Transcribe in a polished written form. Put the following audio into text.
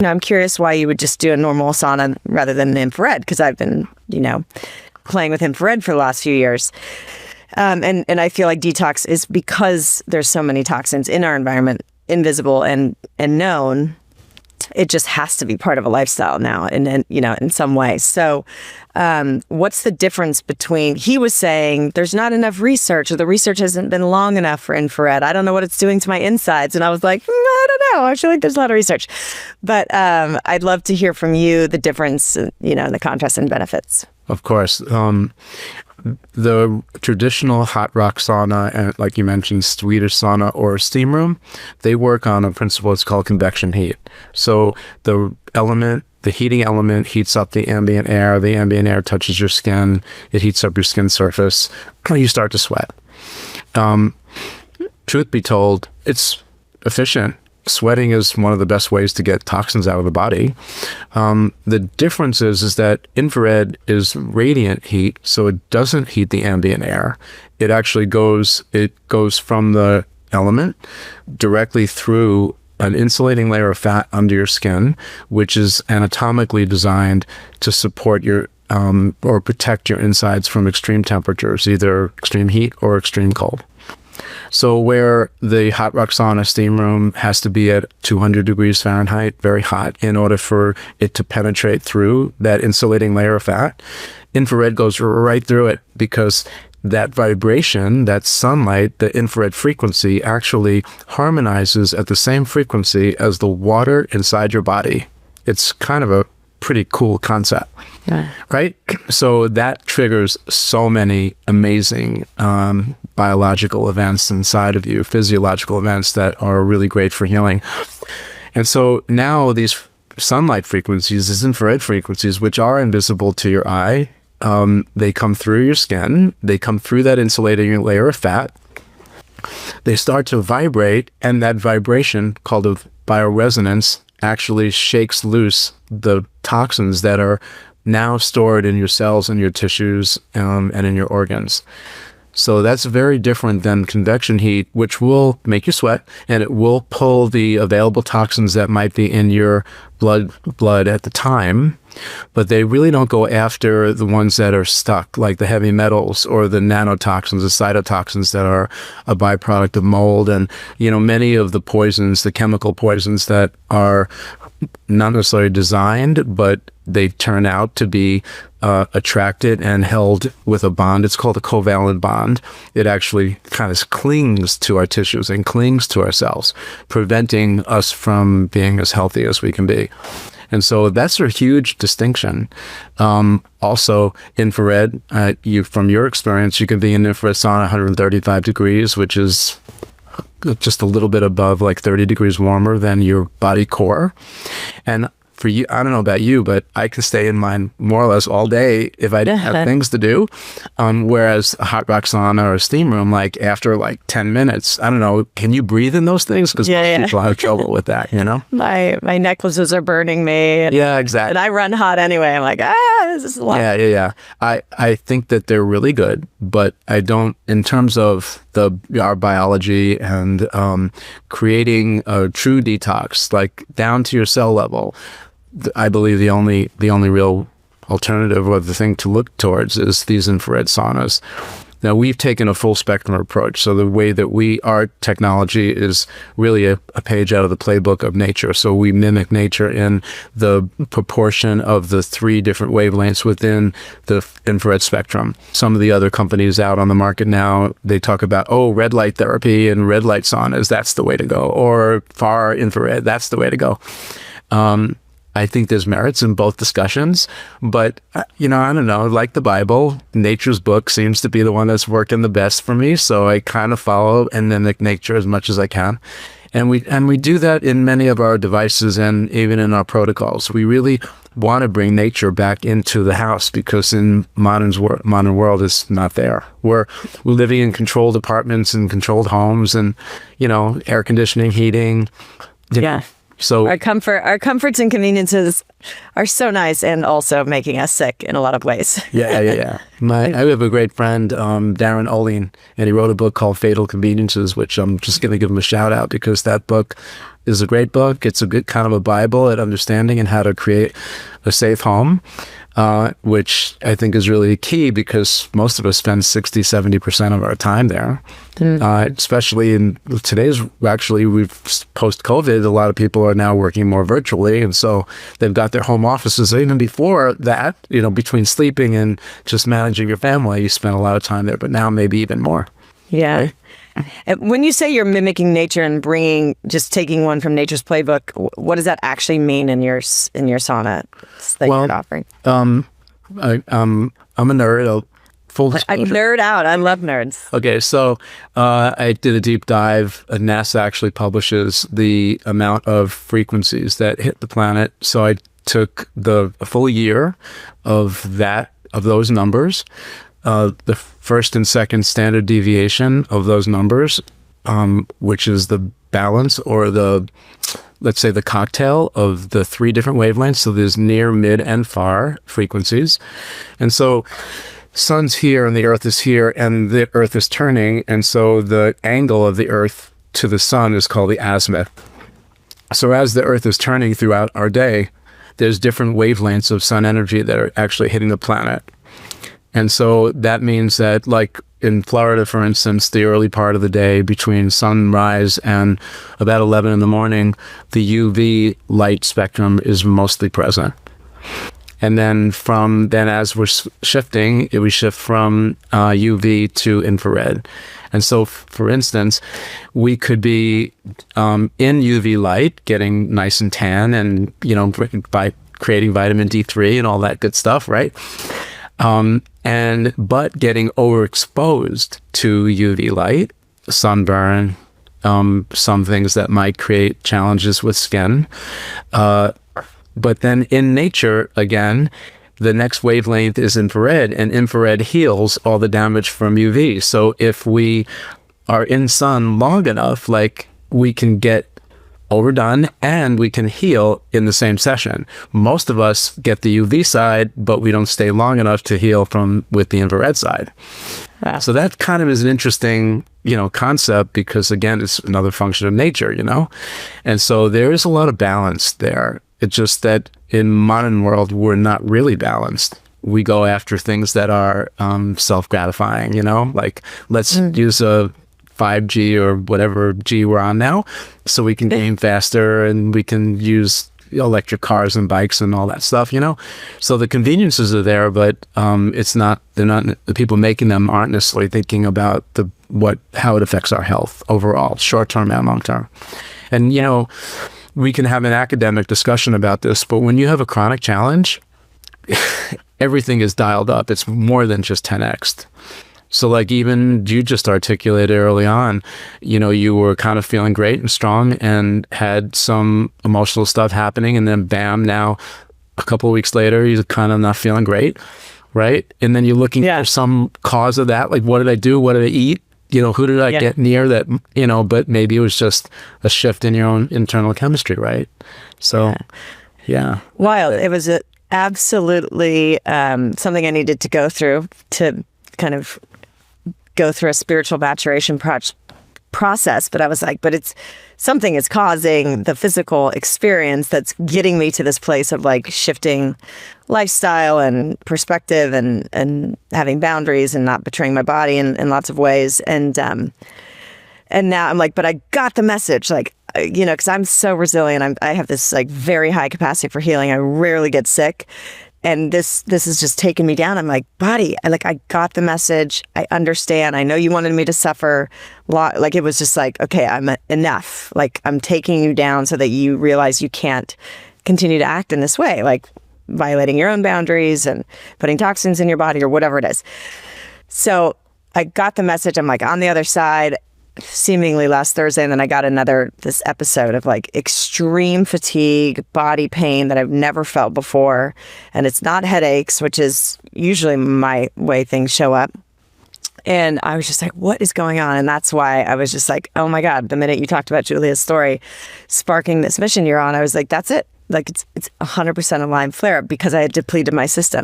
I'm curious why you would just do a normal sauna rather than an infrared, because I've been, playing with infrared for the last few years. And I feel like detox is because there's so many toxins in our environment, invisible and known. It just has to be part of a lifestyle now, and in some way. So, what's the difference between? He was saying there's not enough research, or the research hasn't been long enough for infrared. I don't know what it's doing to my insides, and I was like, I don't know. I feel like there's a lot of research, but I'd love to hear from you the difference, the contrast and benefits. Of course. The traditional hot rock sauna, and like you mentioned, Swedish sauna or steam room, they work on a principle it's called convection heat. So the heating element heats up the ambient air. The ambient air touches your skin. It heats up your skin surface. You start to sweat. Truth be told, it's efficient. Sweating is one of the best ways to get toxins out of the body. The difference is that infrared is radiant heat, so it doesn't heat the ambient air. It actually goes from the element directly through an insulating layer of fat under your skin, which is anatomically designed to support your or protect your insides from extreme temperatures, either extreme heat or extreme cold. So where the hot rock sauna steam room has to be at 200 degrees Fahrenheit, very hot, in order for it to penetrate through that insulating layer of fat, infrared goes right through it, because that vibration, that sunlight, the infrared frequency actually harmonizes at the same frequency as the water inside your body. It's kind of a pretty cool concept, right? So that triggers so many amazing biological events inside of you, physiological events that are really great for healing. And so now these sunlight frequencies, these infrared frequencies, which are invisible to your eye, they come through your skin, they come through that insulating layer of fat, they start to vibrate, and that vibration, called a bioresonance, actually shakes loose the toxins that are now stored in your cells and your tissues and in your organs. So that's very different than convection heat, which will make you sweat, and it will pull the available toxins that might be in your blood at the time, but they really don't go after the ones that are stuck, like the heavy metals or the nanotoxins, the cytotoxins that are a byproduct of mold, and many of the poisons, the chemical poisons that are not necessarily designed, but they turn out to be attracted and held with a bond. It's called a covalent bond. It actually kind of clings to our tissues and clings to our cells, preventing us from being as healthy as we can be. And so that's a huge distinction. Also, infrared, from your experience, you can be in infrared sauna 135 degrees, which is just a little bit above, like 30 degrees warmer than your body core. And for you, I don't know about you, but I can stay in mine more or less all day if I didn't have things to do. Whereas a hot rock sauna or a steam room, like after 10 minutes, I don't know, can you breathe in those things? Because people have trouble with that, My necklaces are burning me. Yeah, exactly. And I run hot anyway. I'm like, this is a lot. Yeah. I think that they're really good, but I don't, in terms of our biology and creating a true detox, like down to your cell level, I believe the only real alternative, or the thing to look towards, is these infrared saunas. Now, we've taken a full spectrum approach. So the way that our technology is really a page out of the playbook of nature. So we mimic nature in the proportion of the 3 different wavelengths within the infrared spectrum. Some of the other companies out on the market now, they talk about, red light therapy and red light saunas, that's the way to go. Or far infrared, that's the way to go. I think there's merits in both discussions, but I don't know, like the Bible, nature's book seems to be the one that's working the best for me. So I kind of follow and mimic nature as much as I can. And we do that in many of our devices and even in our protocols. We really want to bring nature back into the house, because in modern world it's not there. We're living in controlled apartments and controlled homes, and air conditioning, heating. So our comforts and conveniences are so nice, and also making us sick in a lot of ways. Yeah. I have a great friend, Darren Oline, and he wrote a book called Fatal Conveniences, which I'm just going to give him a shout out because that book is a great book. It's a good kind of a Bible at understanding and how to create a safe home, which I think is really key because most of us spend 60, 70% of our time there. Especially in today's, actually, we've post-COVID, a lot of people are now working more virtually. And so they've got their home offices. Even before that, between sleeping and just managing your family, you spend a lot of time there, but now maybe even more. Yeah. Right? When you say you're mimicking nature and just taking one from nature's playbook, what does that actually mean in your sauna that you're offering? I'm a nerd. I nerd out. I love nerds. Okay, so I did a deep dive. NASA actually publishes the amount of frequencies that hit the planet. So I took a full year of those numbers. The first and second standard deviation of those numbers, which is the balance or let's say the cocktail of the three different wavelengths. So there's near, mid, and far frequencies. And so sun's here and the earth is here and the earth is turning. And so the angle of the earth to the sun is called the azimuth. So as the earth is turning throughout our day, there's different wavelengths of sun energy that are actually hitting the planet. And so that means that, like in Florida, for instance, the early part of the day between sunrise and about 11 in the morning, the UV light spectrum is mostly present. And then as we're shifting, we shift from UV to infrared. And so, for instance, we could be in UV light, getting nice and tan and, by creating vitamin D3 and all that good stuff, right? But getting overexposed to UV light, sunburn, some things that might create challenges with skin. But then in nature, again, the next wavelength is infrared, and infrared heals all the damage from UV. So if we are in sun long enough, we can get overdone and we can heal in the same session. Most of us get the UV side, but we don't stay long enough to heal with the infrared side. Wow. So that kind of is an interesting, concept because, again, it's another function of nature, And so there is a lot of balance there. It's just that in modern world, we're not really balanced. We go after things that are self-gratifying, let's use a 5G or whatever G we're on now, so we can game faster and we can use electric cars and bikes and all that stuff, So the conveniences are there, but the people making them aren't necessarily thinking about how it affects our health overall, short-term and long-term. And, we can have an academic discussion about this, but when you have a chronic challenge, everything is dialed up. It's more than just 10x. So even you just articulated early on, you were kind of feeling great and strong and had some emotional stuff happening. And then bam, now a couple of weeks later, you're kind of not feeling great. Right. And then you're looking for some cause of that. Like, what did I do? What did I eat? Who did I get near that, but maybe it was just a shift in your own internal chemistry. Right. So, yeah. Wild. It was absolutely something I needed to go through to kind of go through a spiritual maturation process, but I was like, but something is causing the physical experience that's getting me to this place of shifting lifestyle and perspective and having boundaries and not betraying my body in lots of ways. And now I'm like, but I got the message, because I'm so resilient. I have this very high capacity for healing. I rarely get sick. And this has just taken me down. I'm like, body, I got the message. I understand. I know you wanted me to suffer. It was just okay, I'm enough. I'm taking you down so that you realize you can't continue to act in this way, violating your own boundaries and putting toxins in your body or whatever it is. So I got the message. I'm on the other side, seemingly last Thursday, and then I got this episode of extreme fatigue, body pain that I've never felt before, and it's not headaches, which is usually my way things show up. And I was just like, what is going on? And that's why I was just like, oh my God, the minute you talked about Julia's story, sparking this mission you're on, I was like, that's it. Like it's 100% a Lyme flare-up because I had depleted my system.